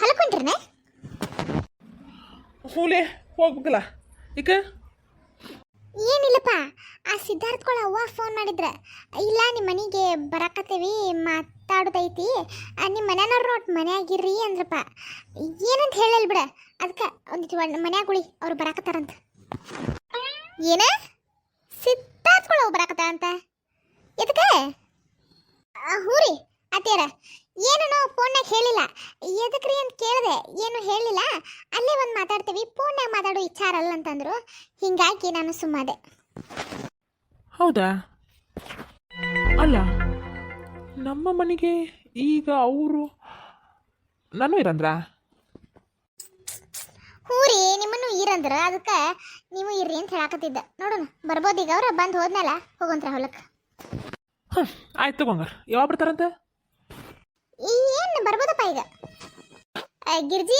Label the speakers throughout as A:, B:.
A: ಹೊಲಕೊಂಡ್ರನ
B: ಹೂಲೆ ಹೋಗ್ಬೇಕಲ್ಲ ಈಗ
A: ಏನಿಲ್ಲಪ್ಪ. ಆ ಸಿದ್ಧಾರ್ಥಗಳ ಅವ್ವ ಫೋನ್ ಮಾಡಿದ್ರ, ಇಲ್ಲ ನಿಮ್ಮ ಮನೆಗೆ ಬರಾಕತ್ತೇವಿ ಮಾತಾಡೋದೈತಿ, ನಿಮ್ಮ ಮನೆಯವ್ರು ಒಟ್ಟು ಮನ್ಯಾಗಿರ್ರಿ ಅಂದ್ರಪ್ಪ. ಏನಂತ ಹೇಳಲ್ ಬಿಡ, ಅದಕ್ಕೆ ಒಂದಿಟ್ಟು ಮನ್ಯಾಗುಳಿ ಅವ್ರು ಬರಾಕತ್ತಾರಂತ. ಏನ ಸಿದ್ಧಾರ್ಥಗಳು ಬರಾಕತ್ತಾರಂತ? ಎದಕ್ಕೆ? ಹ್ಞೂ ರೀ ಅತ್ತೇರ, ಏನೋ ಫೋನ್ನಾಗ ಹೇಳಿಲ್ಲ. ಎದಕ್ರಿ ಅಂತ ಕೇಳಿದೆ, ಏನು ಹೇಳಿಲ್ಲ. ಅಲ್ಲೇ ಒಂದು ಮಾತಾಡ್ತೀವಿ, ಫೋನ್ನಾಗ ಮಾತಾಡೋ ವಿಚಾರ ಅಲ್ಲ ಅಂತಂದ್ರು. ಹಿಂಗಾಗಿ ನಾನು ಸುಮ್ಮನೆ.
B: ಹೌದಾ? ಅಲ್ಲ, ನಮ್ಮ ಮನೆಗೆ ಈಗ ಅವರು ನಾನು ಇರಂದ್ರ?
A: ಹ್ಞೂ ರೀ, ನಿಮ್ಮನ್ನು ಇರಂದ್ರ, ಅದಕ್ಕೆ ನೀವು ಇರ್ರಿ ಅಂತ ಹೇಳಾಕತ್ತಿದ್ದ. ನೋಡೋಣ ಬರ್ಬೋದು ಈಗ. ಅವ್ರ ಬಂದು ಹೋದ್ನಲ್ಲ, ಹೋಗಂತ್ರ ಹೊಲಕ್ಕೆ.
B: ಆಯ್ತು ತಗೊಂಗಾರ. ಯಾವಾಗ ಬರ್ತಾರಂತ?
A: ಏನು ಬರ್ಬೋದಪ್ಪ ಈಗ. ಗಿರ್ಜಿ,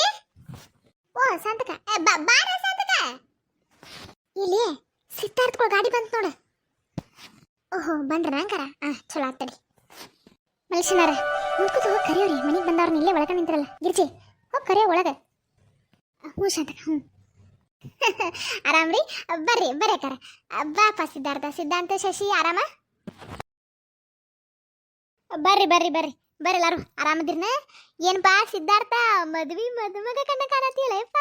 A: ಓ ಸಂತಕ, ಬಾರ ಸಂತಕ. ಇಲ್ಲಿ ಸಿದ್ಧಾರ್ಥಗಳು ಗಾಡಿ ಬಂತು ನೋಡು. ಓಹೋ ಬಂದ್ರ ಅಂಕಾರ. ಚಲೋ ಆಗ್ತಡಿ. ಮನುಷ್ಯನಾರ ಮುನ್ಕೂತ ಹೋಗಿ ಕರೆಯೋರಿ, ಮನೆಗೆ ಬಂದವ್ರನ್ನ ಇಲ್ಲೇ ಒಳಗೆ ನಿಂತಿರಲ್ಲ. ಗಿರ್ಜಿ ಹೋಗಿ ಕರೆಯೋ ಒಳಗೆ. ಹ್ಞೂ ಶಾಂತಕ, ಹ್ಞೂ. ಆರಾಮ್ರಿ? ಬರ್ರಿ ಬರ್ರಿ ಅಕ್ಕಾರ. ಬಾಪ ಸಿದ್ಧಾರ್ಥ, ಸಿದ್ಧಾಂತ, ಶಶಿ ಆರಾಮ? ಬರ್ರಿ ಬರ್ರಿ ಬರ್ರಿ ಬರ್ರಿ ಎಲ್ಲಾರು. ಆರಾಮದಿರ್ನ? ಏನಪ್ಪಾ ಸಿದ್ಧಾರ್ಥ, ಮದ್ವಿ ಮದುಮಗ ಕಣ್ಣ ಕಾಣತಿಯಲ್ಲಪ್ಪ.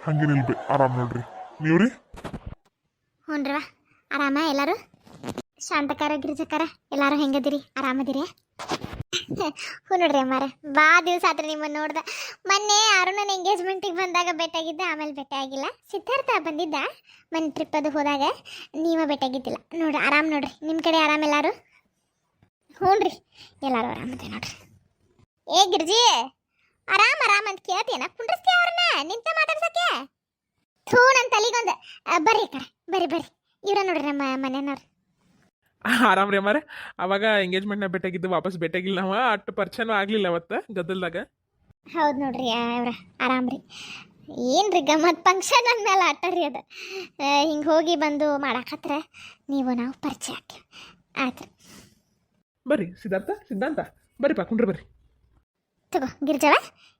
C: ಹಂಗೇನಿಲ್ರಿ, ಆರಾಮ್ ನೋಡ್ರಿ. ನೀವ್ರಿ?
A: ಹ್ಞೂನ್ರವ ಆರಾಮ ಎಲ್ಲಾರು? ಶಾಂತಕಾರ, ಗಿರಿಜಕಾರ ಎಲ್ಲಾರು ಹೆಂಗದಿರಿ? ಆರಾಮದಿರಿ? ಹ್ಞೂ ನೋಡ್ರಿ ಅಮ್ಮಾರ, ಭಾಳ ದಿವಸ ಆತ್ರಿ ನಿಮ್ಮನ್ನು ನೋಡ್ದೆ. ಮೊನ್ನೆ ಅರುಣನ ಎಂಗೇಜ್ಮೆಂಟಿಗೆ ಬಂದಾಗ ಭೇಟಿಯಾಗಿದ್ದೆ, ಆಮೇಲೆ ಭೇಟಿಯಾಗಿಲ್ಲ. ಸಿದ್ಧಾರ್ಥ ಬಂದಿದ್ದ ಮೊನ್ನೆ ಟ್ರಿಪ್ ಅದು ಹೋದಾಗ, ನೀವ ಭೇಟಿಯಾಗಿದ್ದಿಲ್ಲ ನೋಡ್ರಿ. ಆರಾಮ್ ನೋಡ್ರಿ. ನಿಮ್ಮ ಕಡೆ ಆರಾಮ ಎಲ್ಲಾರು? ಹ್ಞೂ ರೀ ಎಲ್ಲಾರು ಆರಾಮದೆ ನೋಡ್ರಿ. ಏ ಗಿರ್ಜಿ, ಆರಾಮ್ ಆರಾಮ್ ಅಂತ ಕೇಳ್ತೀನ? ಕುಂಡ್ರಸ್ತೀಯ ಅವ್ರನ್ನ ನಿಂತ ಮಾತಾಡ್ಸಕ್ಕೆ? ಥೂ ನನ್ನ ತಲೆಗೊಂದು. ಬರ್ರಿ ಕಡೆ ಬರ್ರಿ ಬರ್ರಿ. ಇವ್ರ ನೋಡ್ರಿ ನಮ್ಮ ಮನೆಯವ್ರು.
B: ಆರಾಮ್ ರೀ ಅಮ್ಮಾರೆ. ಅವಾಗ ಎಂಗೇಜ್ಮೆಂಟ್ನ ಭೇಟಿಯಾಗಿದ್ದು, ವಾಪಸ್ ಭೇಟಿಯಾಗಿಲ್ಲ. ನಾವು ಅಷ್ಟು ಪರಿಚಯನೂ ಆಗಲಿಲ್ಲ ಅವತ್ತು ಗದ್ದಲ್ದಾಗ.
A: ಹೌದು ನೋಡ್ರಿ ಅವ್ರ ಆರಾಮ್ ರೀ. ಏನ್ರಿ ಗಮ್ಮತ್ ಫಂಕ್ಷನ್ ಅಂದಮೇಲೆ ಆಟರಿ ಅದು. ಹಿಂಗೆ ಹೋಗಿ ಬಂದು ಮಾಡಾಕತ್ರ ನೀವು ನಾವು ಪರಿಚಯ ಆಗ್ತೀವಿ. ಆಯ್ತು
B: ಬರ್ರಿ ಸಿದ್ಧಾರ್ಥ, ಸಿದ್ಧಾಂತ ಬರ್ರಿಪ್ಪ, ಕುಂಡ್ರಿ ಬರ್ರಿ.
A: ತಗೋ ಗಿರ್ಜವ,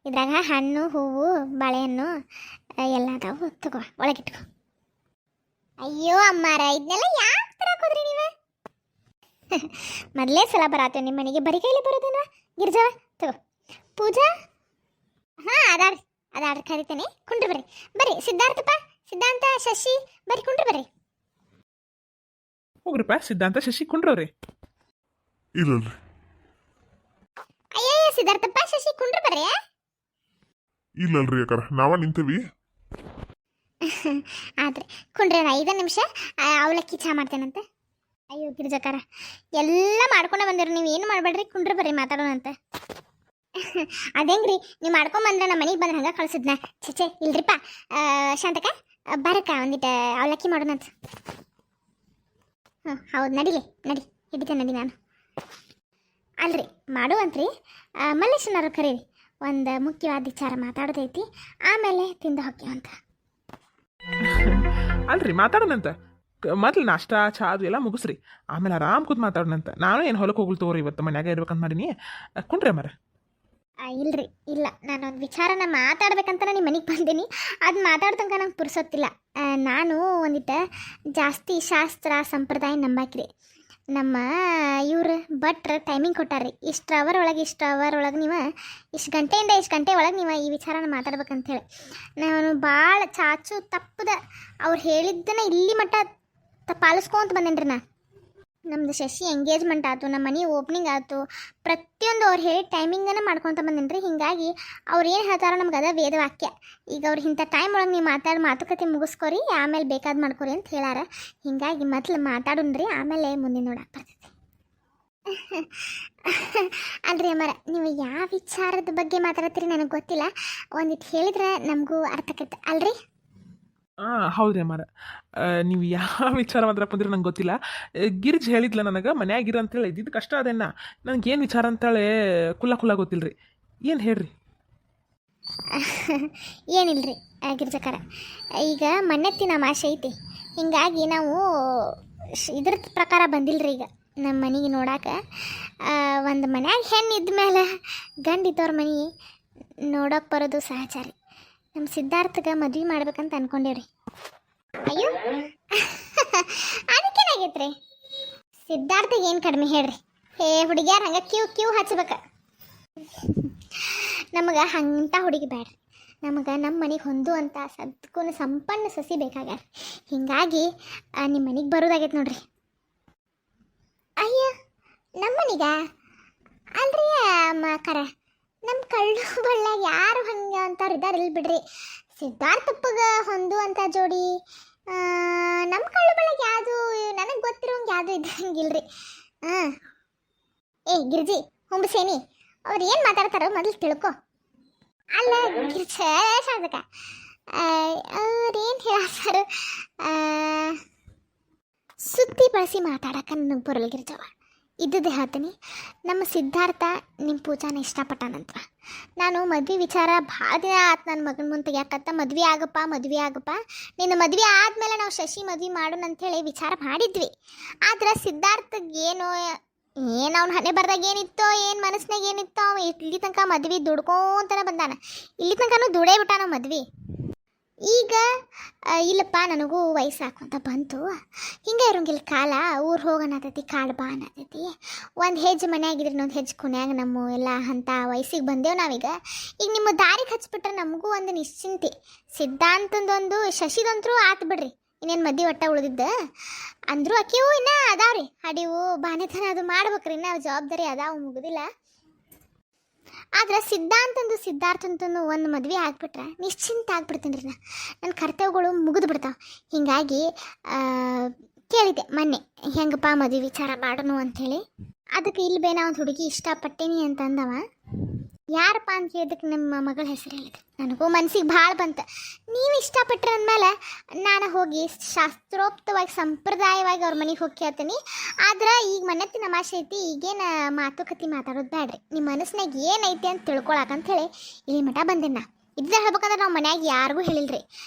A: ಇದ್ರಾಗ ಹಣ್ಣು ಹೂವು ಬಾಳೆಹಣ್ಣು ಎಲ್ಲ ಅದಾವು. ತಗೋ ಒಳಗಿಟ್ಕೋ. ಅಯ್ಯೋ ಅಮ್ಮಾರ, ಇದನ್ನೆಲ್ಲ ಯಾಕೆ ತರಾಕೋದ್ರಿ ನೀವು? ಮೊದಲೇ ಸಲ ಬರತ್ತೇವೆ ನಿಮ್ಮ ಮನೆಗೆ, ಬರೀ ಕೈಲಿ ಬರೋದೇನ ಗಿರ್ಜವ? ತಗೋ ಪೂಜಾ. ಹಾಂ ಅದಾಡ್ರಿ ಅದಾಡ್ರಿ, ಕರಿತೇನೆ. ಕುಂಡ್ರಿ ಬರ್ರಿ ಬರ್ರಿ. ಸಿದ್ಧಾರ್ಥಪ್ಪ, ಸಿದ್ಧಾಂತ, ಶಶಿ ಬರ್ರಿ ಕುಂಡ್ರಿ ಬರ್ರಿ.
B: ಹೋಗ್ರಿಪ್ಪ ಸಿದ್ಧಾಂತ, ಶಶಿ ಕುಂಡ್ರವ್ರಿ.
C: ಇಲ್ಲಲ್ರಿ.
A: ಅಯ್ಯಯ್ಯ ಸಿದ್ಧಾರ್ಥಪ್ಪ, ಶಶಿ ಕುಂಡ್ರಿ ಬರ್ರಿ.
C: ಇಲ್ಲಲ್ರಿ ಅಕ್ಕಾರ, ನಾವ ನಿಂತೀವಿ.
A: ಆದ್ರೆ ಕುಂಡ್ರಿ, 5 ನಿಮಿಷ ಅವಲಕ್ಕಿ ಚಹಾ ಮಾಡ್ತೇನಂತೆ. ಅಯ್ಯೋ ಗಿರಿಜಕಾರ, ಎಲ್ಲ ಮಾಡ್ಕೊಂಡೆ ಬಂದಿರಿ ನೀವು. ಏನು ಮಾಡಬೇಡ್ರಿ, ಕುಂಡ್ರಿ ಬರ್ರಿ ಮಾತಾಡೋಣಂತ. ಅದೇಂಗ್ರಿ ನೀವು ಮಾಡ್ಕೊಂಬಂದ್ರೆ ನಮ್ಮ ಮನೆಗೆ ಬಂದ್ರೆ ಹಂಗೆ ಕಳ್ಸಿದ್ನ? ಚೇಚೆ ಇಲ್ರಿಪ್ಪ. ಶಾಂತಕ ಬರಕ್ಕ ಒಂದಿಟ್ಟು ಅವಲಕ್ಕಿ ಮಾಡೋಣಂತ. ಹೌದು ನಡಿಲಿ, ನಡಿ ಹಿಡಿತೆ ನಡಿ. ನಾನು ಅಲ್ರಿ ಮಾಡುವಂತ್ರಿ. ಮಲ್ಲೇಶನವ್ರು ಕರೀರಿ, ಒಂದು ಮುಖ್ಯವಾದ ವಿಚಾರ ಮಾತಾಡೋದೈತಿ, ಆಮೇಲೆ ತಿಂದು ಹೋಗ್ತೀವಂತ.
B: ಅಲ್ರಿ ಮಾತಾಡೋಣಂತ. ಮೊದ್ಲು ನಾಷ್ಟ ಚಾ ಅದು ಎಲ್ಲ ಮುಗಿಸ್ರಿ, ಆಮೇಲೆ ಆರಾಮ್ ಕೂತ್ ಮಾತಾಡೋಣಂತ. ನಾನು ಏನು ಹೊಲಕ್ಕೆ ಹೋಗ್ಲಿ ತಗೋರಿ, ಇವತ್ತು ಮನ್ಯಾಗ ಇರ್ಬೇಕಂತ ಮಾಡೀನಿ. ಕುಂಡ್ರಿ ಅಮ್ಮಾರ.
A: ಇಲ್ರಿ ಇಲ್ಲ, ನಾನೊಂದು ವಿಚಾರನ ಮಾತಾಡ್ಬೇಕಂತ ನಿಮ್ಮ ಮನೆಗೆ ಬಂದೀನಿ. ಅದು ಮಾತಾಡ್ತಂಕ ನಂಗೆ ಪುರ್ಸೊತ್ತಿಲ್ಲ. ನಾನು ಒಂದಿಟ್ಟು ಜಾಸ್ತಿ ಶಾಸ್ತ್ರ ಸಂಪ್ರದಾಯ ನಂಬಾಕ್ರಿ. ನಮ್ಮ ಇವ್ರು ಭಟ್ರು ಟೈಮಿಂಗ್ ಕೊಟ್ಟಾರ್ರಿ, ಇಷ್ಟು ಅವರ್ ಒಳಗೆ ನೀವು ಇಷ್ಟು ಗಂಟೆಯಿಂದ ಇಷ್ಟು ಗಂಟೆ ಒಳಗೆ ನೀವು ಈ ವಿಚಾರನ ಮಾತಾಡ್ಬೇಕಂತೇಳಿ. ನಾನು ಭಾಳ ಚಾಚು ತಪ್ಪದ ಅವ್ರು ಹೇಳಿದ್ದನ್ನ ಇಲ್ಲಿ ಮಟ್ಟ ಪಾಲಿಸ್ಕೊಂತ ಬಂದೇನ್ರಿ. ನಮ್ಮದು ಶಶಿ ಎಂಗೇಜ್ಮೆಂಟ್ ಆಯ್ತು, ನಮ್ಮ ಮನೆ ಓಪನಿಂಗ್ ಆಯ್ತು, ಪ್ರತಿಯೊಂದು ಅವ್ರು ಹೇಳಿ ಟೈಮಿಂಗನ್ನು ಮಾಡ್ಕೊತ ಬಂದೇನ್ರಿ. ಹೀಗಾಗಿ ಅವ್ರು ಏನು ಹೇಳ್ತಾರೋ ನಮ್ಗೆ ಅದ ವೇದವಾಕ್ಯ. ಈಗ ಅವ್ರು ಇಂಥ ಟೈಮ್ ಒಳಗೆ ನೀವು ಮಾತುಕತೆ ಮುಗಿಸ್ಕೊರಿ, ಆಮೇಲೆ ಬೇಕಾದ್ ಮಾಡ್ಕೊರಿ ಅಂತ ಹೇಳಾರ. ಹೀಗಾಗಿ ಮೊದಲು ಮಾತಾಡೋಣ್ರಿ, ಆಮೇಲೆ ಮುಂದೆ ನೋಡಕ್ಕೆ ಬರ್ತೈತಿ. ಅಲ್ರಿ ಅಮ್ಮಾರ, ನೀವು ಯಾವ ವಿಚಾರದ ಬಗ್ಗೆ ಮಾತಾಡ್ತೀರಿ ನನಗೆ ಗೊತ್ತಿಲ್ಲ. ಒಂದಿಟ್ಟು ಹೇಳಿದ್ರೆ ನಮಗೂ ಅರ್ಥ ಆಕೈತೆ ಅಲ್ರಿ?
B: ಹೌದ್ರಿ ಅಮ್ಮಾರ. ನೀವು ಯಾವ ವಿಚಾರ ಮಾತಾಡಕ್ಕೆ ಬಂದ್ರೆ ನಂಗೆ ಗೊತ್ತಿಲ್ಲ. ಗಿರಿಜ್ ಹೇಳಿದ್ಲ ನನಗೆ ಮನ್ಯಾಗಿರ ಅಂತೇಳಿ. ಇದ್ದಿದ್ದು ಕಷ್ಟ ಅದೇನ, ನನಗೇನು ವಿಚಾರ ಅಂತೇಳಿ ಕುಲ್ಲ ಗೊತ್ತಿಲ್ಲ ರೀ. ಏನು ಹೇಳ್ರಿ?
A: ಏನಿಲ್ರಿ ಗಿರ್ಜಕಾರ, ಈಗ ಮಣ್ಣೆತ್ತಿನ ಅಮಾಸೆ ಐತಿ. ಹೀಗಾಗಿ ನಾವು ಇದ್ರ ಪ್ರಕಾರ ಬಂದಿಲ್ಲರಿ. ಈಗ ನಮ್ಮ ಮನೆಗೆ ನೋಡಾಕ ಒಂದು ಮನ್ಯಾಗ ಹೆಣ್ಣು ಇದ್ಮೇಲೆ ಗಂಡಿದ್ದವ್ರ ಮನೆ ನೋಡೋಕೆ ಬರೋದು ಸಹಜ ರೀ. ನಮ್ಮ ಸಿದ್ಧಾರ್ಥಗೆ ಮದ್ವೆ ಮಾಡ್ಬೇಕಂತ ಅನ್ಕೊಂಡೇವ್ರಿ. ಅಯ್ಯೋ ಅದಕ್ಕೇನಾಗೈತೆ ರೀ, ಸಿದ್ಧಾರ್ಥಗೆ ಏನು ಕಡಿಮೆ ಹೇಳ್ರಿ. ಹುಡುಗಿಯಾರ ಹಂಗೆ ಕ್ಯೂ ಹಚ್ಬೇಕು. ನಮಗೆ ಅಂಥ ಹುಡುಗಿ ಬೇಡ್ರಿ. ನಮಗೆ ನಮ್ಮ ಮನೆಗೆ ಹೊಂದುವಂಥ ಸದ್ಗುಣ ಸಂಪನ್ನ ಸೊಸಿ ಬೇಕಾಗ್ಯಾರ. ಹೀಗಾಗಿ ನಿಮ್ಮ ಮನೆಗೆ ಬರೋದಾಗೈತೆ ನೋಡ್ರಿ. ಅಯ್ಯ ನಮ್ಮ ಮನೆಗ ಅಲ್ರಿ ಮಾಕರ, ನಮ್ಮ ಕಳ್ಳು ಬಳ್ಳಾಗ ಯಾರು ಹಂಗೆ ಅಂತಾರು ಇದ್ದಾರಿಲ್ಲ ಬಿಡ್ರಿ. ಸಿದ್ಧಾರ್ಥಪ್ಪಗೆ ಹೊಂದುವಂಥ ಜೋಡಿ ನಮ್ಮ ಕಳ್ಳು ಬಳ್ಳಾಗ ಯಾವುದು ನನಗೆ ಗೊತ್ತಿರೋಂಗೆ ಯಾವುದು ಇದ್ದಂಗಿಲ್ರಿ. ಏ ಗಿರ್ಜಿ ಹುಂಬಸೇನಿ, ಅವ್ರು ಏನು ಮಾತಾಡ್ತಾರೋ ಮೊದಲು ತಿಳ್ಕೊ. ಅಲ್ಲ ಶಾಸಕ ಅವ್ರೇನು ಹೇಳ್ತಾರೆ, ಸುತ್ತಿ ಬಳಸಿ ಮಾತಾಡಕ್ಕೆ ನನಗೆ ಬರಲ್ಲ ಗಿರ್ಜವ್ವ. ಇದ್ದದ್ದೇ ಹೇಳ್ತೀನಿ, ನಮ್ಮ ಸಿದ್ಧಾರ್ಥ ನಿಮ್ಮ ಪೂಜಾನ ಇಷ್ಟಪಟ್ಟಾನಂತ. ನಾನು ಮದ್ವೆ ವಿಚಾರ ಭಾಳ ದಿನ ಆತು ನನ್ನ ಮಗನ ಮುಂದೆ ತೆಗ್ಯಾಕತ್ತ. ಮದ್ವೆ ಆಗಪ್ಪ, ನಿನ್ನ ಮದ್ವೆ ಆದಮೇಲೆ ನಾವು ಶಶಿ ಮದ್ವೆ ಮಾಡೋಣ ಅಂಥೇಳಿ ವಿಚಾರ ಮಾಡಿದ್ವಿ. ಆದ್ರೆ ಸಿದ್ಧಾರ್ಥಗೆ ಅವ್ನ ಹಣೆ ಬರ್ದಾಗ ಏನಿತ್ತೋ, ಏನು ಮನಸ್ಸಿನಾಗ ಏನಿತ್ತೋ, ಅವ ಇಲ್ಲಿ ತನಕ ಮದ್ವೆ ದುಡ್ಕೊಂತನ ಬಂದಾನ. ಇಲ್ಲಿ ತನಕನೂ ದುಡೇ ಬಿಟ್ಟಾನ ಮದ್ವೆ. ಈಗ ಇಲ್ಲಪ್ಪ ನನಗೂ ವಯಸ್ಸು ಹಾಕೊಂತ ಬಂತು, ಹಿಂಗೆ ಇರೋಂಗಿಲ್ಲ ಕಾಲ, ಊರು ಹೋಗೋಣತೈತಿ, ಕಾಳು ಬಾ ಅನ್ನತೈತಿ. ಒಂದು ಹೆಜ್ಜೆ ಮನೆಯಾಗಿದ್ರೆ ಇನ್ನೊಂದು ಹೆಜ್ಜೆ ಕುನ್ಯಾಗ ನಮ್ಮ ಎಲ್ಲ ಅಂಥ ವಯಸ್ಸಿಗೆ ಬಂದೇವು ನಾವೀಗ. ಈಗ ನಿಮ್ಮ ದಾರಿಗೆ ಹಚ್ಬಿಟ್ರೆ ನಮಗೂ ಒಂದು ನಿಶ್ಚಿಂತೆ. ಸಿದ್ಧಾಂತಂದೊಂದು ಶಶಿದಂತರೂ ಆತು ಬಿಡ್ರಿ, ಇನ್ನೇನು ಮದ್ವೆ ಒಟ್ಟ ಉಳಿದಿದ್ದ ಅಂದರೂ ಅಕ್ಕಿವು ಇನ್ನೂ ಅದಾವ್ರಿ. ಅಡಿವು ಬಾನೆತನ ಅದು ಮಾಡ್ಬೇಕ್ರಿ, ಇನ್ನೂ ಜವಾಬ್ದಾರಿ ಅದಾವು, ಮುಗುದಿಲ್ಲ. ಆದ್ರೆ ಸಿದ್ಧಾರ್ಥಂತೂ ಒಂದು ಮದ್ವೆ ಆಗ್ಬಿಟ್ರೆ ನಿಶ್ಚಿಂತ ಆಗ್ಬಿಡ್ತೀನಿ ರೀ. ನನ್ನ ಕರ್ತವ್ಯಗಳು ಮುಗಿದು ಬಿಡ್ತಾವೆ. ಹೀಗಾಗಿ ಕೇಳಿದೆ ಮೊನ್ನೆ, ಹೆಂಗಪ್ಪ ಮದುವೆ ವಿಚಾರ ಮಾಡೋಣ ಅಂಥೇಳಿ. ಅದಕ್ಕೆ ಇಲ್ಲಿ ಬೇನ ಒಂದು ಹುಡುಗಿ ಇಷ್ಟಪಟ್ಟೇನಿ ಅಂತ ಅಂದವ. ಯಾರಪ್ಪ ಅಂತ ಹೇಳಿದಕ್ಕೆ ನಮ್ಮ ಮಗಳ ಹೆಸರು ಹೇಳಿದೆ. ನನಗೂ ಮನ್ಸಿಗೆ ಭಾಳ ಬಂತು. ನೀವು ಇಷ್ಟಪಟ್ಟರೆ ಅಂದಮೇಲೆ ನಾನು ಹೋಗಿ ಶಾಸ್ತ್ರೋಕ್ತವಾಗಿ ಸಂಪ್ರದಾಯವಾಗಿ ಅವ್ರ ಮನೆಗೆ ಹೋಗಿ ಕೇಳ್ತೀನಿ. ಆದ್ರೆ ಈಗ ಮನೆತ್ತಿನ ನಮಾಶೆ ಐತಿ, ಈಗೇನು ಮಾತುಕತೆ ಮಾತಾಡೋದು ಬೇಡ್ರಿ. ನಿಮ್ಮ ಮನಸ್ಸಿನಾಗ ಏನೈತಿ ಅಂತ ತಿಳ್ಕೊಳಕಂಥೇಳಿ ಇಲ್ಲಿ ಮಠ ಬಂದೇನ. ಇದ್ದ ಹೇಳ್ಬೇಕಂದ್ರೆ ನಾವು ಮನ್ಯಾಗ ಯಾರಿಗೂ ಹೇಳಿಲ್ರಿ.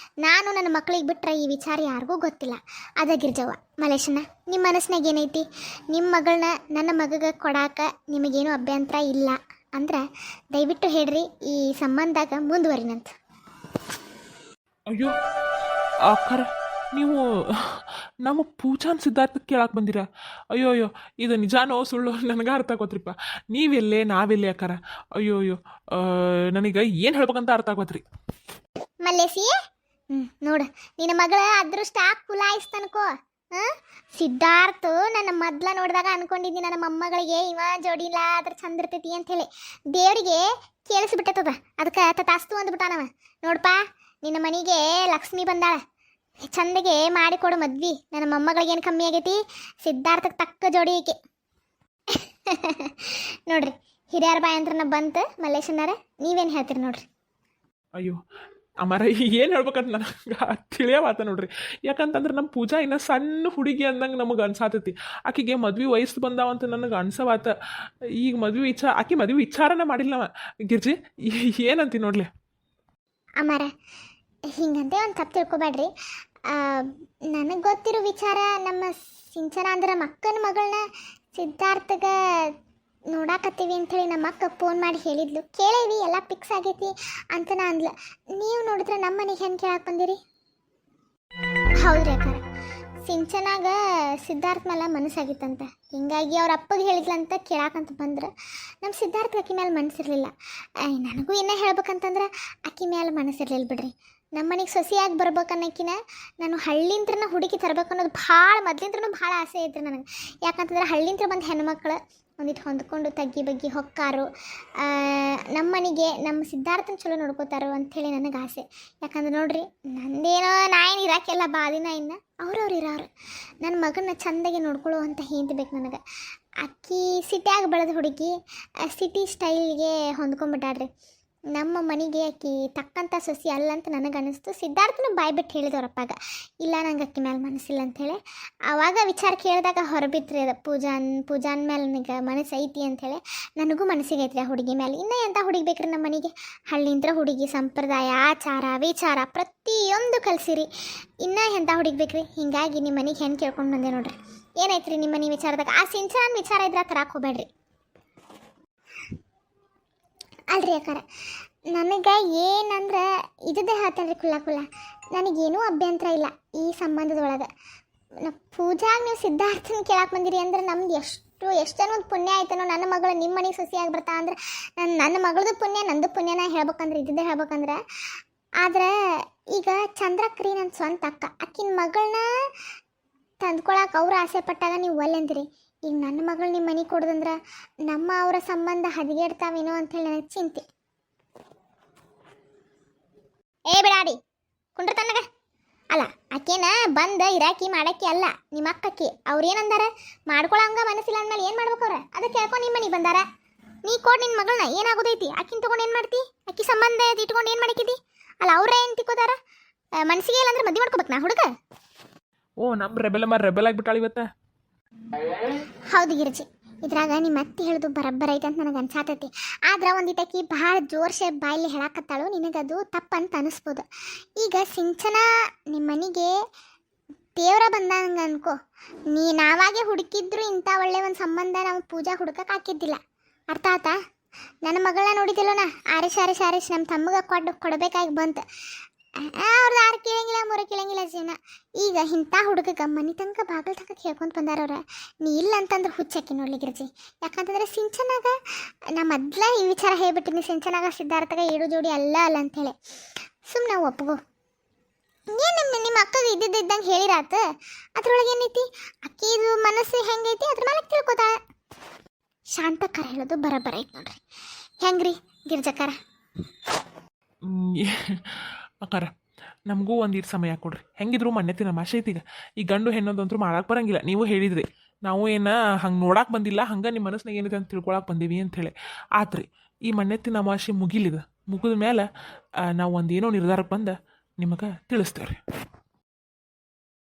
A: ನಾನು ನನ್ನ ಮಕ್ಳಿಗೆ ಬಿಟ್ರೆ ಈ ವಿಚಾರ ಯಾರಿಗೂ ಗೊತ್ತಿಲ್ಲ. ಅದ ಗಿರ್ಜವ್ವ ಮಲೇಶನ, ನಿಮ್ಮ ಮನಸ್ಸಿನಾಗ ಏನೈತಿ? ನಿಮ್ಮ ಮಗಳನ್ನ ನನ್ನ ಮಗಗೆ ಕೊಡಾಕ ನಿಮಗೇನು ಅಭ್ಯಂತರ ಇಲ್ಲ ಅಂದ್ರೆ ದಯವಿಟ್ಟು ಹೇಳ್ರಿ, ಈ ಸಂಬಂಧದಾಗ ಮುಂದುವರಿನಂತ.
B: ಅಯ್ಯೋ ಅಕ್ಕಾರ, ನೀವು ನಮ್ಮ ಪೂಜಾನ್ ಸಿದ್ಧಾರ್ಥಕ್ಕೆ ಕೇಳಕ್ಕೆ ಬಂದಿರ? ಅಯ್ಯೋ ಇದು ನಿಜಾನೋ ಸುಳ್ಳು ನನಗೆ ಅರ್ಥ ಆಗೋತ್ರಿಪ್ಪ. ನೀವೆಲ್ಲೇ ನಾವೆಲ್ಲೇ ಅಕ್ಕಾರ? ಅಯ್ಯೋ ನನಗೆ ಏನು ಹೇಳ್ಬೇಕಂತ ಅರ್ಥ ಆಗೋತ್ರಿ.
A: ಮಲ್ಲೇಸಿ, ನೋಡು ನಿನ್ನ ಮಗಳ ಅದೃಷ್ಟ ಕುಲಾಯಿಸ್ತನ್ಕೋ. ಸಿದ್ಧಾರ್ಥ ನನ್ನ ಮೊದ್ಲ ನೋಡಿದಾಗ ಅನ್ಕೊಂಡಿದ್ದಿ ನನ್ನ ಮೊಮ್ಮಗಳಿಗೆ ಇವ ಜೋಡಿಲ್ಲ ಅದ್ರ ಚಂದ ಇರ್ತೈತಿ ಅಂಥೇಳಿ. ದೇವರಿಗೆ ಕೇಳಿಸ್ಬಿಟ್ಟದ, ಅದಕ್ಕೆ ತತಾಸ್ತು ಅಂದ್ಬಿಟ್ಟಾನವ. ನೋಡಪ್ಪ, ನಿನ್ನ ಮನೆಗೆ ಲಕ್ಷ್ಮಿ ಬಂದಾಳ, ಚಂದಗೆ ಮಾಡಿಕೊಡು ಮದ್ವಿ. ನನ್ನ ಮೊಮ್ಮಗಳಿಗೆ ಏನು ಕಮ್ಮಿ ಆಗೈತಿ? ಸಿದ್ಧಾರ್ಥಕ್ಕೆ ತಕ್ಕ ಜೋಡಿ ಈಕೆ. ನೋಡ್ರಿ, ಹಿರಿಯರ ಬಾಯಿ ಅಂತ್ರನ ಬಂತು. ಮಲ್ಲೇಶನಾರ ನೀವೇನು ಹೇಳ್ತೀರಿ ನೋಡ್ರಿ?
B: ಅಯ್ಯೋ ಅಮ್ಮಾರ, ಏನು ಹೇಳ್ಬೇಕಂತ ನನಗೆ ತಿಳಿಯವಾತ ನೋಡ್ರಿ. ಯಾಕಂತಂದ್ರೆ ನಮ್ಮ ಪೂಜಾ ಇನ್ನು ಸಣ್ಣ ಹುಡುಗಿ ಅಂದಂಗೆ ನಮಗೆ ಅನ್ಸಾತೈತಿ. ಆಕೆಗೆ ಮದ್ವೆ ವಯಸ್ಸು ಬಂದಾವಂತ ನನಗೆ ಅನ್ಸವಾತ. ಈಗ ಆಕೆ ಮದ್ವೆ ವಿಚಾರನ ಮಾಡಿಲ್ಲವ. ಗಿರ್ಜಿ ಏನಂತಿ ನೋಡ್ಲಿ?
A: ಅಮ್ಮಾರ, ಹಿಂಗಂತೆ ಒಂದು ತಪ್ಪು ತಿಳ್ಕೊಬೇಡ್ರಿ. ನನಗೆ ಗೊತ್ತಿರೋ ವಿಚಾರ, ನಮ್ಮ ಸಿಂಚನ ಅಂದ್ರೆ ಮಕ್ಕನ ಮಗಳನ್ನ ಸಿದ್ಧಾರ್ಥಗ ನೋಡಾಕತ್ತೀವಿ ಅಂಥೇಳಿ ನಮ್ಮ ಅಕ್ಕ ಫೋನ್ ಮಾಡಿ ಹೇಳಿದ್ಲು. ಕೇಳೇವಿ, ಎಲ್ಲ ಫಿಕ್ಸ್ ಆಗೈತಿ ಅಂತ ನಾ ಅಂದ್ಲ. ನೀವು ನೋಡಿದ್ರೆ ನಮ್ಮ ಮನೆಗೆ ಹೆಂಗೆ ಕೇಳಕ್ಕೆ ಬಂದಿರಿ? ಹೌದ್ರಿ ಅಕ್ಕಾರ, ಸಿಂಚನಾಗ ಸಿದ್ಧಾರ್ಥ ಮೇಲೆ ಮನಸ್ಸಾಗಿತ್ತಂತ. ಹಿಂಗಾಗಿ ಅವ್ರ ಅಪ್ಪಗೆ ಹೇಳಿದ್ಲಂತ ಕೇಳಾಕಂತ ಬಂದ್ರೆ ನಮ್ಮ ಸಿದ್ಧಾರ್ಥ ಅಕ್ಕಿ ಮೇಲೆ ಮನಸ್ಸಿರಲಿಲ್ಲ. ನನಗೂ ಇನ್ನೂ ಹೇಳ್ಬೇಕಂತಂದ್ರೆ ಅಕ್ಕಿ ಮೇಲೆ ಮನಸ್ಸಿರಲಿಲ್ಲ ಬಿಡ್ರಿ. ನಮ್ಮ ಮನೆಗೆ ಸೊಸೆಯಾಗಿ ಬರ್ಬೇಕನ್ನೋಕಿನ ನಾನು ಹಳ್ಳಿಂತ್ರನ ಹುಡುಕಿ ತರಬೇಕು ಅನ್ನೋದು ಭಾಳ ಮೊದ್ಲಿಂತ್ರನೂ ಭಾಳ ಆಸೆ ಐತ್ರಿ ನನಗೆ. ಯಾಕಂತಂದ್ರೆ ಹಳ್ಳಿಂತ್ರ ಬಂದು ಹೆಣ್ಮಕ್ಳು ಒಂದಿಟ್ಟು ಹೊಂದ್ಕೊಂಡು ತಗ್ಗಿ ಬಗ್ಗಿ ಹೊಕ್ಕಾರು, ನಮ್ಮ ಮನೆಗೆ ನಮ್ಮ ಸಿದ್ಧಾರ್ಥನ ಚಲೋ ನೋಡ್ಕೋತಾರೋ ಅಂಥೇಳಿ ನನಗೆ ಆಸೆ. ಯಾಕಂದ್ರೆ ನೋಡ್ರಿ, ನಂದೇನೋ ನಾಯೇನು ಇರಾಕೆಲ್ಲ ಬಾದಿನ ಇನ್ನು ಅವ್ರವ್ರು ಇರೋರು. ನನ್ನ ಮಗನ ಚಂದಾಗಿ ನೋಡ್ಕೊಳ್ಳುವಂಥ ಹಿಂದೆ ಬೇಕು ನನಗೆ. ಅಕ್ಕಿ ಸಿಟಿಯಾಗಿ ಬೆಳೆದ ಹುಡುಗಿ ಸಿಟಿ ಸ್ಟೈಲ್ಗೆ ಹೊಂದ್ಕೊಂಡ್ಬಿಟ್ಟಾಡ್ರಿ. ನಮ್ಮ ಮನೆಗೆ ಆಕಿ ತಕ್ಕಂಥ ಸೊಸಿ ಅಲ್ಲ ಅಂತ ನನಗೆ ಅನ್ನಿಸ್ತು. ಸಿದ್ಧಾರ್ಥನು ಬಾಯ್ಬಿಟ್ಟು ಹೇಳಿದವ್ರಪ್ಪಾಗ, ಇಲ್ಲ ನಂಗೆ ಅಕ್ಕಿ ಮೇಲೆ ಮನಸ್ಸಿಲ್ಲ ಅಂಥೇಳಿ. ಆವಾಗ ವಿಚಾರ ಕೇಳಿದಾಗ ಹೊರಬಿತ್ರಿ ಅದು, ಪೂಜಾನ್ ಮೇಲೆ ನನಗೆ ಮನಸ್ಸು ಐತಿ ಅಂಥೇಳಿ. ನನಗೂ ಮನಸ್ಸಿಗೆ ಐತ್ರಿ ಆ ಹುಡುಗಿ ಮೇಲೆ. ಇನ್ನೂ ಎಂಥ ಹುಡುಗಿ ಬೇಕ್ರಿ ನಮ್ಮ ಮನೆಗೆ? ಹಳ್ಳಿಂತ್ರ ಹುಡುಗಿ, ಸಂಪ್ರದಾಯ ಆಚಾರ ವಿಚಾರ ಪ್ರತಿಯೊಂದು ಕಲಿಸಿರಿ. ಇನ್ನೂ ಎಂಥ ಹುಡುಗಿ ಬೇಕ್ರಿ? ಹೀಗಾಗಿ ನಿಮ್ಮ ಮನೆಗೆ ಹೆಣ್ಣು ಕೇಳ್ಕೊಂಡು ಬಂದೆ ನೋಡ್ರಿ. ಏನೈತ್ರಿ ನಿಮ್ಮ ಮನೆ ವಿಚಾರದಾಗ ಆ ಸಿಂಚನ ವಿಚಾರ ಇದ್ರ ತರಾಕ್ ಹೋಗ್ಬೇಡ್ರಿ. ಅಲ್ರಿ ಅಕ್ಕಾರ ನನಗೆ ಏನಂದ್ರೆ ಇದ್ದೇ ಹೇಳ್ತೇನೆ ರೀ ಕುಲ್ಲ ನನಗೇನೂ ಅಭ್ಯಂತರ ಇಲ್ಲ ಈ ಸಂಬಂಧದೊಳಗೆ. ಪೂಜಾಗ ನೀವು ಸಿದ್ಧಾರ್ಥನ ಕೇಳಕ್ಕೆ ಬಂದಿರಿ ಅಂದ್ರೆ ನಮ್ದು ಎಷ್ಟೇನೋ ಒಂದು ಪುಣ್ಯ ಆಯ್ತನೋ. ನನ್ನ ಮಗಳು ನಿಮ್ಮ ಮನೆಗೆ ಸೊಸೆಯಾಗಿ ಬರ್ತಾ ಅಂದ್ರೆ ನನ್ನ ಮಗಳದು ಪುಣ್ಯ ನಂದು ಪುಣ್ಯನ ಹೇಳ್ಬೇಕಂದ್ರೆ ಇದ್ದೇ ಹೇಳ್ಬೇಕಂದ್ರೆ. ಆದ್ರೆ ಈಗ ಚಂದ್ರಕ್ರಿ ನನ್ನ ಸ್ವಂತ ಅಕ್ಕ, ಆಕಿನ ಮಗಳನ್ನ ತಂದ್ಕೊಳಕ್ಕೆ ಅವ್ರು ಆಸೆ ಪಟ್ಟಾಗ ನೀವು ಒಲ್ಲೆಂದಿರಿ. ಈಗ ನನ್ನ ಮಗಳು ನಿಮ್ಮ ಮನೆಗೆ ಕೊಡೋದಂದ್ರೆ ನಮ್ಮ ಅವರ ಸಂಬಂಧ ಹದಗೆಡ್ತಾವೇನೋ ಅಂಥೇಳಿ ನನಗೆ ಚಿಂತೆ. ಬಿಡಾಡಿ ಕುಂಡ್ರ ತನ್ನಗ ಅಲ್ಲ, ಆಕೇನ ಬಂದ ಇರಾಕಿ ಮಾಡಾಕಿ ಅಲ್ಲ, ನಿಮ್ಮ ಅಕ್ಕಕ್ಕಿ ಅವ್ರೇನಂದಾರ ಮಾಡ್ಕೊಳಂಗ ಮನಸ್ಸಿಲ್ಲ ಅಂದ್ಮೇಲೆ ಏನು ಮಾಡ್ಬೇಕು ಅವ್ರ? ಅದಕ್ಕೆ ಕೇಳ್ಕೊಂಡು ನಿಮ್ಮ ಮನೆಗೆ ಬಂದಾರ. ನೀ ಕೊಡ್ ನಿನ್ನ ಮಗಳನ್ನ ಏನಾಗೋದೈತಿ? ಆಕಿನ ತೊಗೊಂಡು ಏನು ಮಾಡ್ತಿ? ಆಕಿ ಸಂಬಂಧ ಇಟ್ಕೊಂಡು ಏನು ಮಾಡಾಕಿದಿ? ಅಲ್ಲ ಅವ್ರ ಏನು ತಿಕ್ಕೋದಾರ? ಮನಸ್ಸಿಗೆ ಇಲ್ಲ ಅಂದ್ರೆ ಮದುವೆ ಮಾಡ್ಕೋಬೇಕು ನಾ ಹುಡುಗ.
B: ಓ ನಮ್ಮ ರೆಬೆಲ್ ಆಗಿಬಿಟ್ಟಾಳ ಇವತ್ತು.
A: ಹೌದು ಗಿರ್ಜಿ, ಇದ್ರಾಗ ನಿಮ್ಮ ಅತ್ತೆ ಹೇಳೋದು ಬರಬ್ಬರ ಐತೆ ಅಂತ ನನಗೆ ಅನ್ಸಾತೈತಿ. ಆದ್ರೆ ಒಂದಿಟಕಿ ಭಾಳ ಜೋರ್ಸೆ ಬಾಯಲ್ಲಿ ಹೇಳಾಕತ್ತಾಳು, ನಿನಗದು ತಪ್ಪಂತ ಅನಿಸ್ಬೋದು. ಈಗ ಸಿಂಚನ ನಿಮ್ಮ ಮನೆಗೆ ದೇವರ ಬಂದಂಗ ಅನ್ಕೋ. ನಾವಾಗೆ ಹುಡುಕಿದ್ರು ಇಂಥ ಒಳ್ಳೆ ಒಂದು ಸಂಬಂಧ ನಾವು ಪೂಜಾ ಹುಡುಕಕ್ಕೆ ಹಾಕಿದ್ದಿಲ್ಲ. ಅರ್ಥ ಆತಾ? ನನ್ನ ಮಗಳನ್ನ ನೋಡಿದಿಲ್ಲೋಣ, ಆರಿಸ್ ನಮ್ಮ ತಮ್ಮಗೆ ಕೊಡಬೇಕಾಗಿ ಬಂತು. ಅವ್ರದ್ದು 6 ಕೇಳಂಗಿಲ್ಲ 3 ಕೇಳಂಗಿಲ್ಲ ಜೀವನ. ಈಗ ಇಂಥ ಹುಡುಗಗೆ ಮನೆ ತನಕ ಬಾಗಿಲು ತನಕ ಕೇಳ್ಕೊಂಡು ಬಂದಾರವ್ರ. ನೀ ಇಲ್ಲ ಅಂತಂದ್ರೆ ಹುಚ್ಚಾಕಿ ನೋಡ್ಲಿ ಗಿರ್ಜಿ. ಯಾಕಂತಂದ್ರೆ ಸಿಂಚನಾಗ ನಾ ಮೊದ್ಲ ಈ ವಿಚಾರ ಹೇಳ್ಬಿಟ್ಟಿನಿ, ಸಿಂಚನಾಗ ಸಿದ್ಧಾರ್ಥಗ 7 ಜೋಡಿ ಅಲ್ಲ ಅಂಥೇಳಿ. ಸುಮ್ಮನೆ ಒಪ್ಪಗೋ. ಏನು ನಿಮ್ಮ ಅಕ್ಕಗೆ ಇದ್ದಂಗೆ ಹೇಳಿರಾತ, ಅದ್ರೊಳಗೆ ಏನೈತಿ? ಅಕ್ಕಿದು ಮನಸ್ಸು ಹೆಂಗೈತಿ ಅದ್ರ ಮೇಲೆ ತಿಳ್ಕೊತಾಳೆ. ಶಾಂತಕ್ಕರ ಹೇಳೋದು ಬರಬರ ಐತೆ ನೋಡ್ರಿ. ಹೆಂಗ್ರಿ ಗಿರ್ಜಕ್ಕರ?
B: ಅಕ್ಕಾರ ನಮಗೂ ಒಂದಿಟ್ಟು ಸಮಯ ಕೊಡ್ರಿ. ಹೆಂಗಿದ್ರು ಮಣ್ಣೆತ್ತಿನ ಮಾಷೆ ಐತಿ. ಈ ಗಂಡು ಹೆಣ್ಣೋದಂತೂ ಮಾಡಕ್ಕೆ ಬರಂಗಿಲ್ಲ. ನೀವು ಹೇಳಿದ್ರಿ ನಾವು ಏನು ಹಂಗೆ ನೋಡಕ್ಕೆ ಬಂದಿಲ್ಲ, ಹಂಗೆ ನಿಮ್ಮ ಮನಸ್ಸಿನಾಗ ಏನಿದೆ ಅಂತ ತಿಳ್ಕೊಳಕ್ಕೆ ಬಂದೀವಿ ಅಂಥೇಳಿ. ಆತ್ರಿ ಈ ಮಣ್ಣೆತ್ತಿನ ಅಮಾವಾಸ್ಯೆ ಮುಗಿದ ಮೇಲೆ ನಾವು ಒಂದೇನೋ ನಿರ್ಧಾರಕ್ಕೆ ಬಂದು ನಿಮಗೆ ತಿಳಿಸ್ತೇವೆ ರೀ.